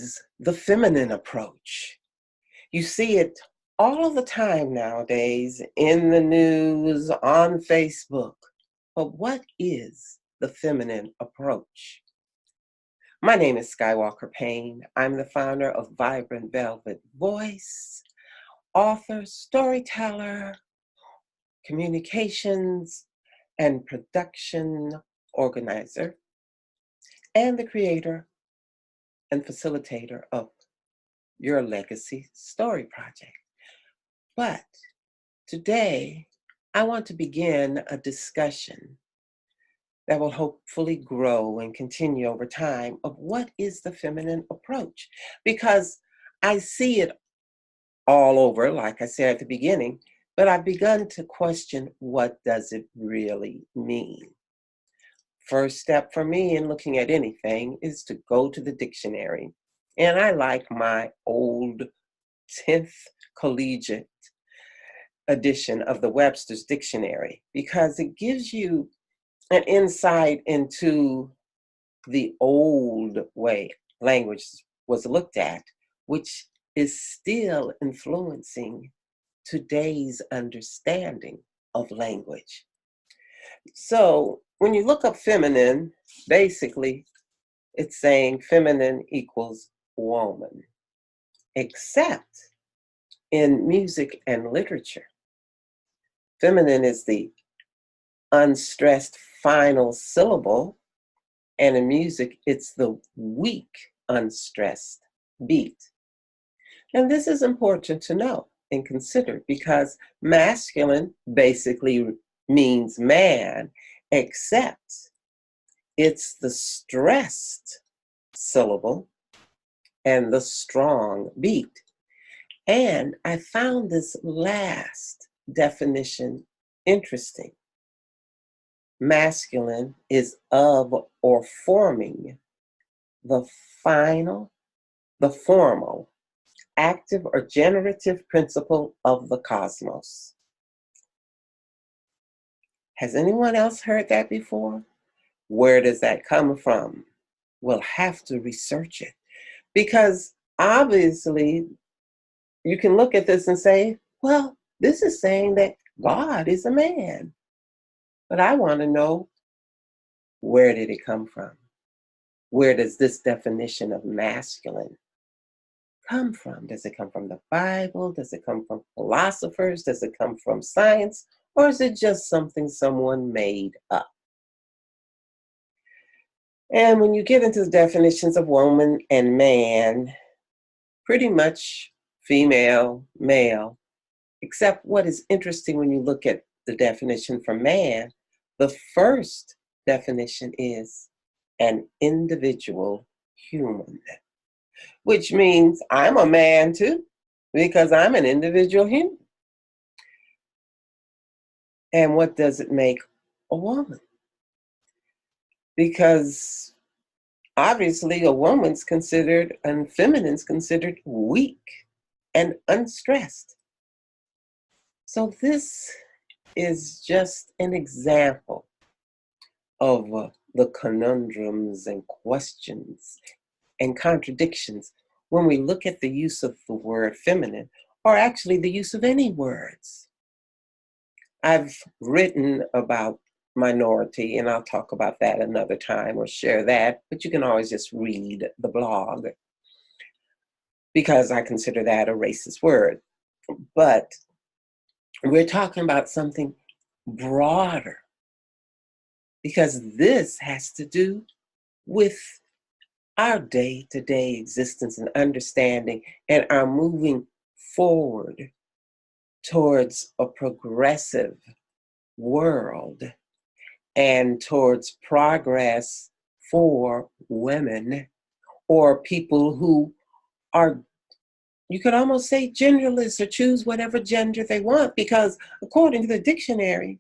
is the feminine approach? You see it all of the time nowadays in the news, on Facebook. But what is the feminine approach? My name is Skywalker Payne. I'm the founder of Vibrant Velvet Voice, author, storyteller, communications and production organizer, and the creator and facilitator of Your Legacy Story Project. But today, I want to begin a discussion that will hopefully grow and continue over time of what is the feminine approach. Because I see it all over, like I said at the beginning, but I've begun to question, what does it really mean? First step for me in looking at anything is to go to the dictionary. And I like my old 10th collegiate edition of the Webster's Dictionary because it gives you an insight into the old way language was looked at, which is still influencing today's understanding of language. So when you look up feminine, basically it's saying feminine equals woman, except in music and literature. Feminine is the unstressed final syllable, and in music, it's the weak, unstressed beat. And this is important to know and consider because masculine basically means man, except it's the stressed syllable and the strong beat. And I found this last definition interesting. Masculine is of or forming the formal, active or generative principle of the cosmos. Has anyone else heard that before? Where does that come from? We'll have to research it because obviously you can look at this and say, well, this is saying that God is a man. But I want to know, where did it come from? Where does this definition of masculine come from? Does it come from the Bible? Does it come from philosophers? Does it come from science? Or is it just something someone made up? And when you get into the definitions of woman and man, pretty much female, male, except what is interesting when you look at the definition for man, the first definition is an individual human, which means I'm a man too, because I'm an individual human. And what does it make a woman? Because obviously a woman's considered, and feminine's considered weak and unstressed. So this is just an example of the conundrums and questions and contradictions when we look at the use of the word feminine, or actually the use of any words. I've written about minority, and I'll talk about that another time or share that, but you can always just read the blog because I consider that a racist word. But we're talking about something broader because this has to do with our day-to-day existence and understanding and our moving forward towards a progressive world and towards progress for women or people who are, you could almost say, genderless or choose whatever gender they want, because according to the dictionary,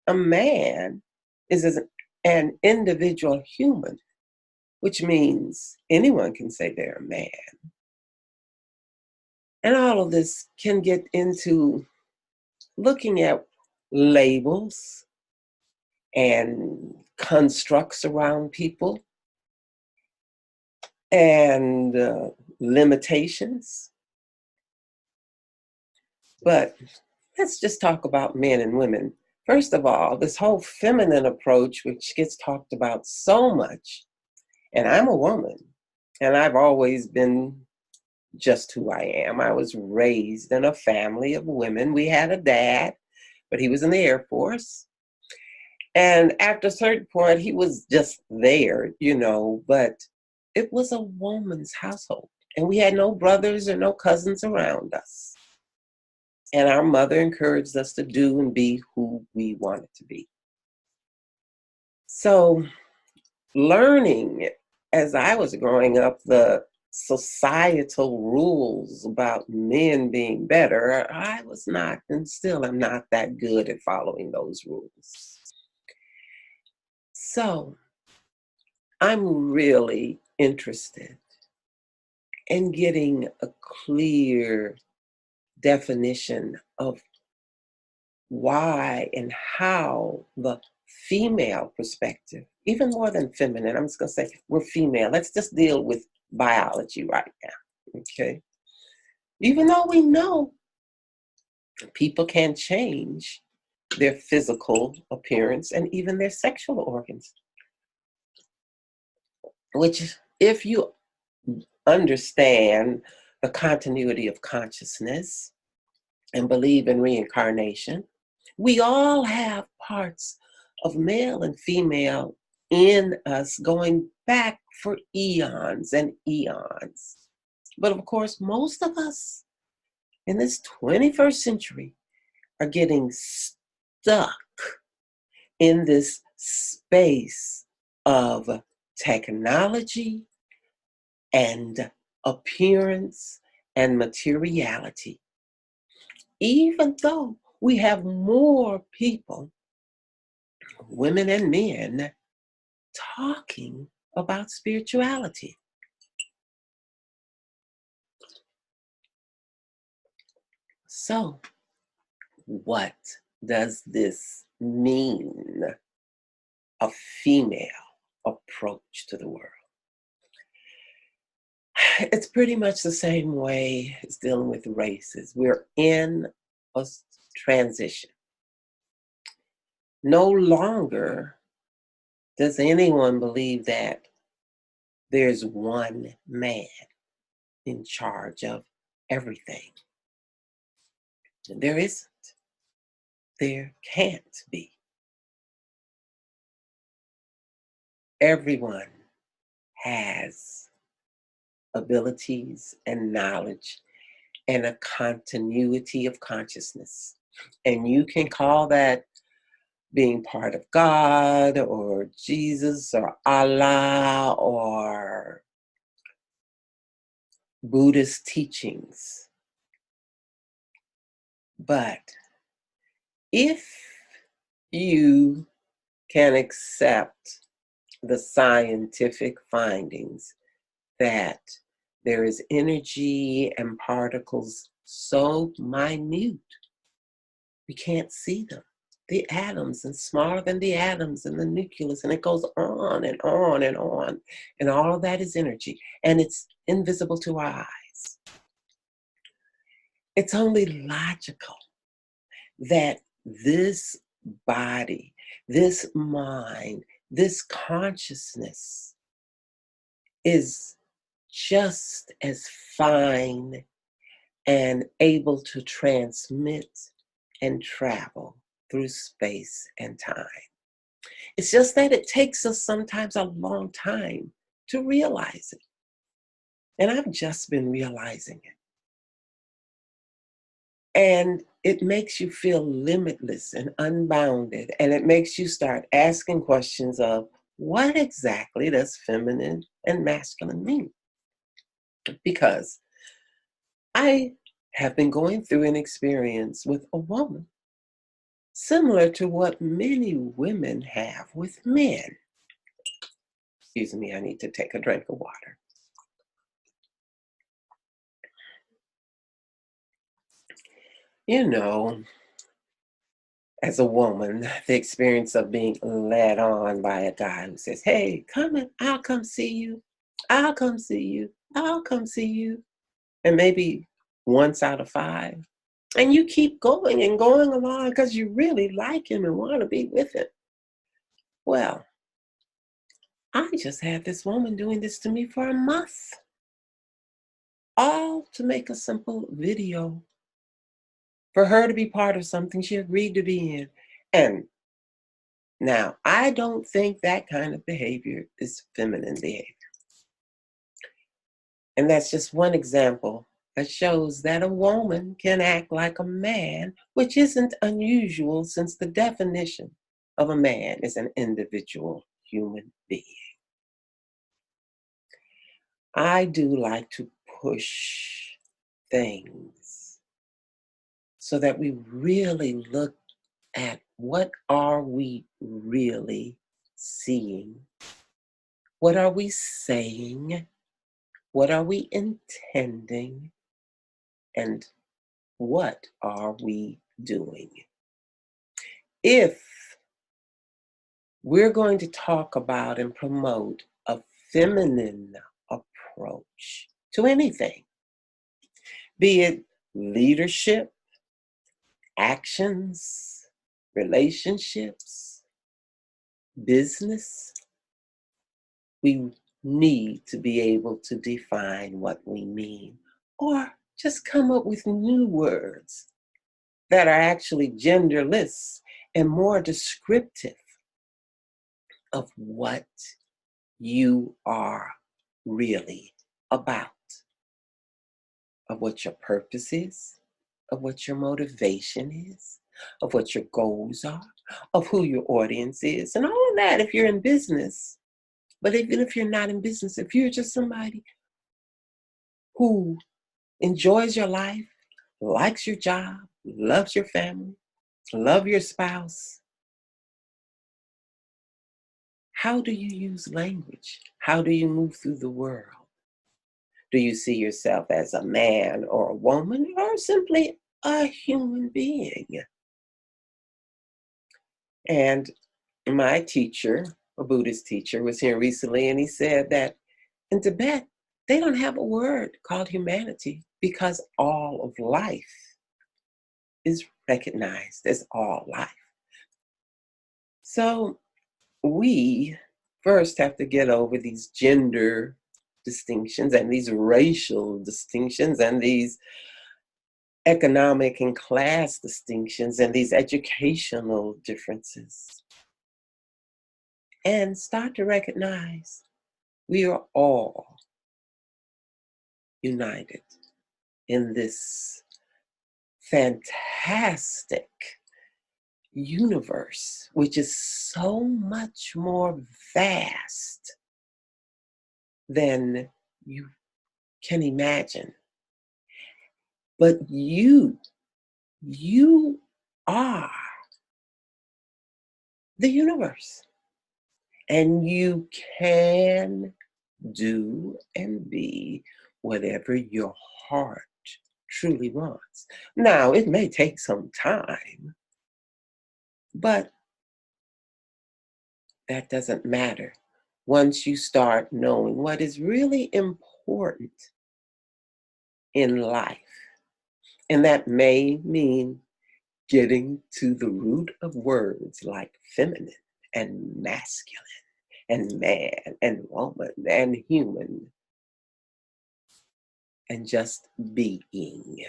a man is an individual human, which means anyone can say they're a man. And all of this can get into looking at labels and constructs around people and limitations. But let's just talk about men and women. First of all, this whole feminine approach, which gets talked about so much, and I'm a woman, and I've always been just who I am. I was raised in a family of women. We had a dad, but he was in the Air Force. And after a certain point, he was just there, but it was a woman's household. And we had no brothers or no cousins around us. And our mother encouraged us to do and be who we wanted to be. So, learning as I was growing up the societal rules about men being better, I was not, and still am not that good at following those rules. So, I'm really interested in getting a clear definition of why and how the female perspective, even more than feminine, I'm just going to say we're female. Let's just deal with biology right now, okay? Even though we know people can change their physical appearance and even their sexual organs, which if you understand the continuity of consciousness and believe in reincarnation, we all have parts of male and female in us going back for eons and eons. But of course, most of us in this 21st century are getting stuck in this space of technology and appearance and materiality. Even though we have more people, women and men, talking about spirituality. So, what does this mean? A female approach to the world. It's pretty much the same way as dealing with races. We're in a transition. No longer does anyone believe that there's one man in charge of everything. There isn't. There can't be. Everyone has abilities and knowledge and a continuity of consciousness. And you can call that being part of God or Jesus or Allah or Buddhist teachings. But if you can accept the scientific findings that there is energy and particles so minute, we can't see them. The atoms, and smaller than the atoms and the nucleus, and it goes on and on and on. And all of that is energy, and it's invisible to our eyes. It's only logical that this body, this mind, this consciousness is just as fine and able to transmit and travel through space and time. It's just that it takes us sometimes a long time to realize it. And I've just been realizing it. And it makes you feel limitless and unbounded. And it makes you start asking questions of what exactly does feminine and masculine mean? Because I have been going through an experience with a woman similar to what many women have with men. Excuse me, I need to take a drink of water. You know, as a woman, the experience of being led on by a guy who says, hey, come in, I'll come see you. I'll come see you. I'll come see you. And maybe once out of 5. And you keep going and going along because you really like him and want to be with him. Well, I just had this woman doing this to me for a month, all to make a simple video for her to be part of something she agreed to be in. And now, I don't think that kind of behavior is feminine behavior. And that's just one example that shows that a woman can act like a man, which isn't unusual since the definition of a man is an individual human being. I do like to push things so that we really look at what are we really seeing? What are we saying? What are we intending? And what are we doing? If we're going to talk about and promote a feminine approach to anything, be it leadership, actions, relationships, business, we need to be able to define what we mean or just come up with new words that are actually genderless and more descriptive of what you are really about, of what your purpose is, of what your motivation is, of what your goals are, of who your audience is, and all of that if you're in business. But even if you're not in business, if you're just somebody who enjoys your life, likes your job, loves your family, love your spouse, how do you use language? How do you move through the world? Do you see yourself as a man or a woman or simply a human being? And my teacher, a Buddhist teacher, was here recently and he said that in Tibet, they don't have a word called humanity because all of life is recognized as all life. So we first have to get over these gender distinctions and these racial distinctions and these economic and class distinctions and these educational differences and start to recognize we are all united in this fantastic universe, which is so much more vast than you can imagine. But you are the universe. And you can do and be whatever your heart truly wants. Now, it may take some time, but that doesn't matter. Once you start knowing what is really important in life, and that may mean getting to the root of words like feminine and masculine and man and woman and human and just being.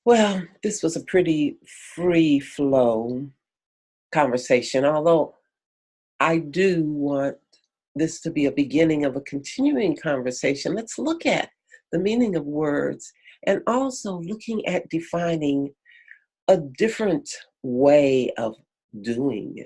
Well, this was a pretty free flow conversation, although I do want this to be a beginning of a continuing conversation. Let's look at the meaning of words and also looking at defining a different way of doing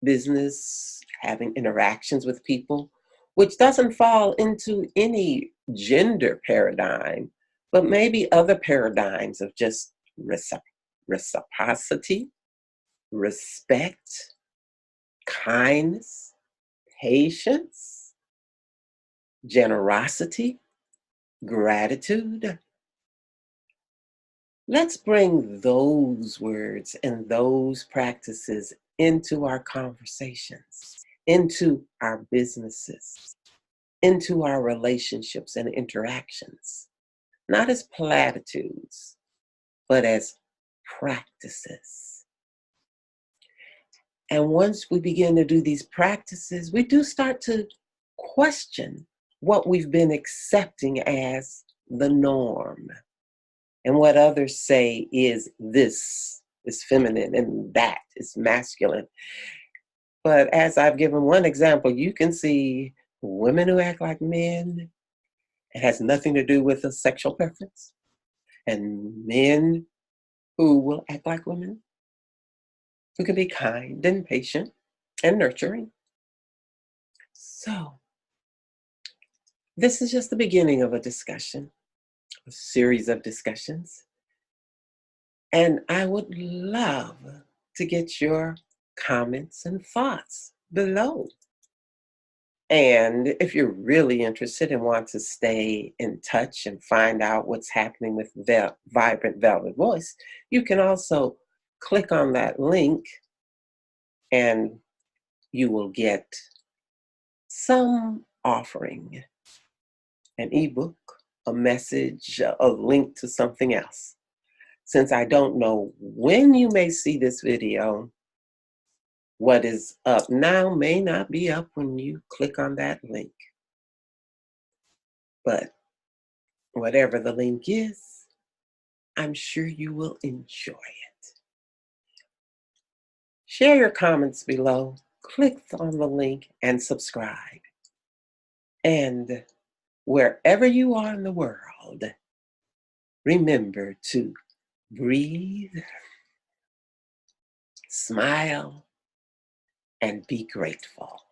business, having interactions with people, which doesn't fall into any gender paradigm, but maybe other paradigms of just reciprocity, respect, kindness, patience, generosity, gratitude. Let's bring those words and those practices into our conversations, into our businesses. into our relationships and interactions, not as platitudes, but as practices. And once we begin to do these practices, we do start to question what we've been accepting as the norm and what others say is this is feminine and that is masculine. But as I've given one example, you can see women who act like men. It has nothing to do with a sexual preference. And men who will act like women, who can be kind and patient and nurturing. So, this is just the beginning of a discussion, a series of discussions. And I would love to get your comments and thoughts below. And if you're really interested and want to stay in touch and find out what's happening with Vibrant Velvet Voice, you can also click on that link and you will get some offering, an ebook, a message, a link to something else. Since I don't know when you may see this video, what is up now may not be up when you click on that link. But whatever the link is, I'm sure you will enjoy it. Share your comments below, click on the link, and subscribe. And wherever you are in the world, remember to breathe, smile, and be grateful.